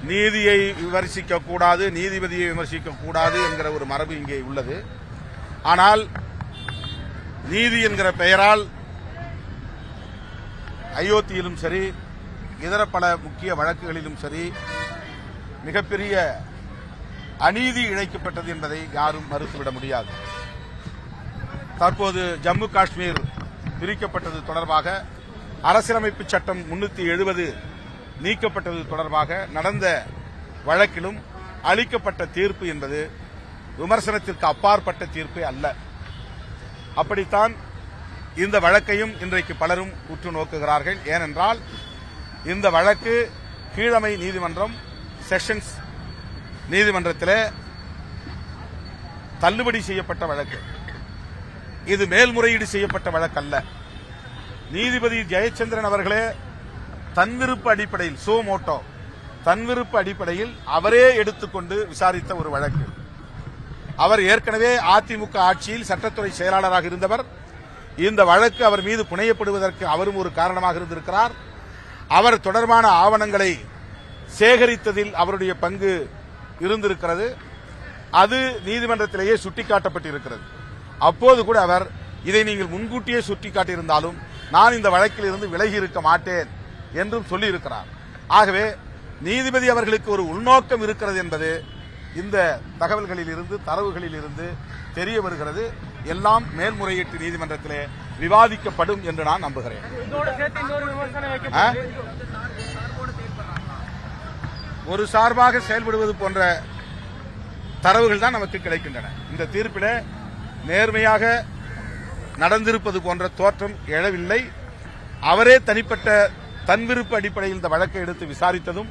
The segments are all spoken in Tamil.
நீதியை விமர்சிக்க கூடாது, நீதிபதியை விமர்சிக்க கூடாது என்கிற ஒரு மரபு இங்கே உள்ளது. ஆனால் நீதி என்கிற பெயரால் அயோத்தியிலும் சரி, இதர பல முக்கிய வழக்குகளிலும் சரி மிகப்பெரிய அநீதி இழைக்கப்பட்டது என்பதை யாரும் மறுத்துவிட முடியாது. தற்போது ஜம்மு காஷ்மீர் பிரிக்கப்பட்டது தொடர்பாக, அரசியலமைப்பு சட்டம் 370 நீக்கப்பட்டது தொடர்பாக நடந்த வழக்கிலும் அளிக்கப்பட்ட தீர்ப்பு என்பது விமர்சனத்திற்கு அப்பாற்பட்ட தீர்ப்பே அல்ல. அப்படித்தான் இந்த வழக்கையும் இன்றைக்கு பலரும் உற்று நோக்குகிறார்கள். ஏனென்றால் இந்த வழக்கு கீழமை நீதிமன்றம் செஷன்ஸ் நீதிமன்றத்தில் தள்ளுபடி செய்யப்பட்ட வழக்கு. இது மேல்முறையீடு செய்யப்பட்ட வழக்கு அல்ல. நீதிபதி ஜெயச்சந்திரன் அவர்களே தன்விருப்பு அடிப்படையில், சோமோட்டோ தன்விருப்பு அடிப்படையில் அவரே எடுத்துக்கொண்டு விசாரித்த ஒரு வழக்கு. அவர் ஏற்கனவே அதிமுக ஆட்சியில் சட்டத்துறை செயலாளராக இருந்தவர். இந்த வழக்கு அவர் மீது புனையப்படுவதற்கு அவரும் ஒரு காரணமாக இருந்திருக்கிறார். அவர் தொடர்பான ஆவணங்களை சேகரித்ததில் அவருடைய பங்கு இருந்திருக்கிறது. அது நீதிமன்றத்திலேயே சுட்டிக்காட்டப்பட்டிருக்கிறது. அப்போது கூட அவர் இதை நீங்கள் முன்கூட்டியே சுட்டிக்காட்டியிருந்தாலும் நான் இந்த வழக்கில் இருந்து விலகி இருக்க மாட்டேன் என்றும் சொல்லியிருக்கிறார். ஆகவே நீதிபதி அவர்களுக்கு ஒரு உள்நோக்கம் இருக்கிறது என்பது இந்த தகவல்களில் இருந்து, தரவுகளில் இருந்து தெரிய வருகிறது. எல்லாம் மேல்முறையீட்டு நீதிமன்றத்திலே விவாதிக்கப்படும் என்று நான் நம்புகிறேன். ஒரு சார்பாக செயல்படுவது போன்ற தரவுகள் தான் நமக்கு கிடைக்கின்றன. இந்த தீர்ப்பில் நேர்மையாக நடந்திருப்பது போன்ற தோற்றம் எழவில்லை. அவரே தனிப்பட்ட தன்விருப்பு அடிப்படையில் இந்த வழக்கை எடுத்து விசாரித்ததும்,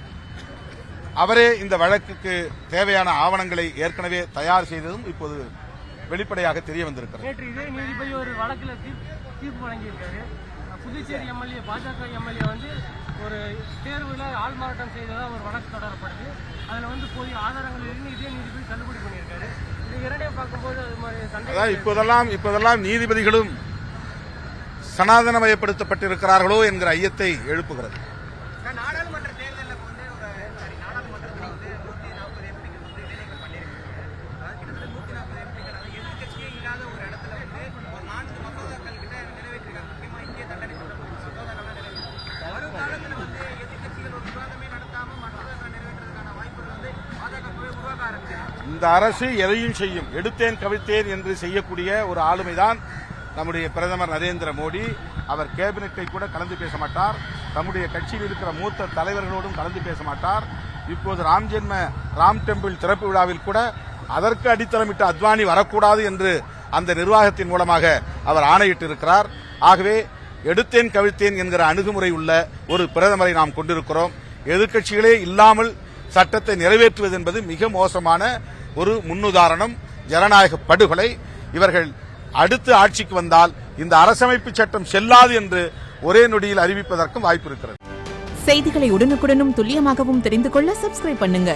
அவரே இந்த வழக்குக்கு தேவையான ஆவணங்களை ஏற்கனவே தயார் செய்ததும் இப்போது வெளிப்படையாக தெரிய வந்திருக்கிறது. நேற்று இதே நீதிபதி ஒரு வழக்கில் தீர்ப்பு வழங்கியிருக்காரு. புதுச்சேரி எம்எல்ஏ, பாஜக எம்எல்ஏ ஒரு தேர்வுல ஆள்மாறாட்டம் செய்ததா ஒரு வழக்கு தொடரப்படுது. அதுல போதிய ஆதாரங்கள் இருந்து இதே நீதிபதி தள்ளுபடி பண்ணியிருக்காரு. இது இரண்டையும் பார்க்கும்போது அது மாதிரி சண்டை. இப்போதெல்லாம் நீதிபதிகளும் சனாதனமயப்படுத்தப்பட்டிருக்கிறார்களோ என்கிற ஐயத்தை எழுப்புகிறது. நாடாளுமன்ற தேர்தலில் நாடாளுமன்றத்தில் 140 எம்பிக்கள் வேலைகள் பண்ணியிருக்காங்க. கிட்டத்தட்ட 140 எம்பிக்கள் அது எதிர்கட்சியே இல்லாத ஒரு இடத்துல ஒரு 4 மசோதாக்கள் கிட்ட நிறைவேற்றிருக்காங்க. முக்கியமா இந்திய தண்டனை மசோதாக்கள்லாம் நிறைவேற்றிருக்காங்க. வரும் காலத்தில் எதிர்கட்சிகள் ஒரு விவாதமே நடத்தாம மசோதாக்கள் நிறைவேற்றுவதற்கான வாய்ப்புகள் பாஜகவே உருவாக ஆரம்பிச்சிருக்கு. இந்த அரசு எதையும் செய்யும், எடுத்தேன் கவிழ்த்தேன் என்று செய்யக்கூடிய ஒரு ஆளுமைதான் நம்முடைய பிரதமர் நரேந்திர மோடி. அவர் கேபினெட்டை கூட கலந்து பேச மாட்டார். நம்முடைய கட்சியில் இருக்கிற மூத்த தலைவர்களோடும் கலந்து பேச மாட்டார். இப்போது ராம் டெம்பிள் திறப்பு விழாவில் கூட அதற்கு அடித்தளமிட்ட அத்வானி வரக்கூடாது என்று அந்த நிர்வாகத்தின் மூலமாக அவர் ஆணையிட்டிருக்கிறார். ஆகவே எடுத்தேன் கவிழ்த்தேன் என்கிற அணுகுமுறை உள்ள ஒரு பிரதமரை நாம் கொண்டிருக்கிறோம். எதிர்க்கட்சிகளே இல்லாமல் சட்டத்தை நிறைவேற்றுவது என்பது மிக மோசமான ஒரு முன்னுதாரணம், ஜனநாயக படுகொலை. இவர்கள் அடுத்து ஆட்சிக்கு வந்தால் இந்த அரசமைப்பு சட்டம் செல்லாது என்று ஒரே நொடியில் அறிவிப்பதற்கும் வாய்ப்பு இருக்கிறது. செய்திகளை உடனுக்குடனும் துல்லியமாகவும் தெரிந்து கொள்ள சப்ஸ்கிரைப் பண்ணுங்க.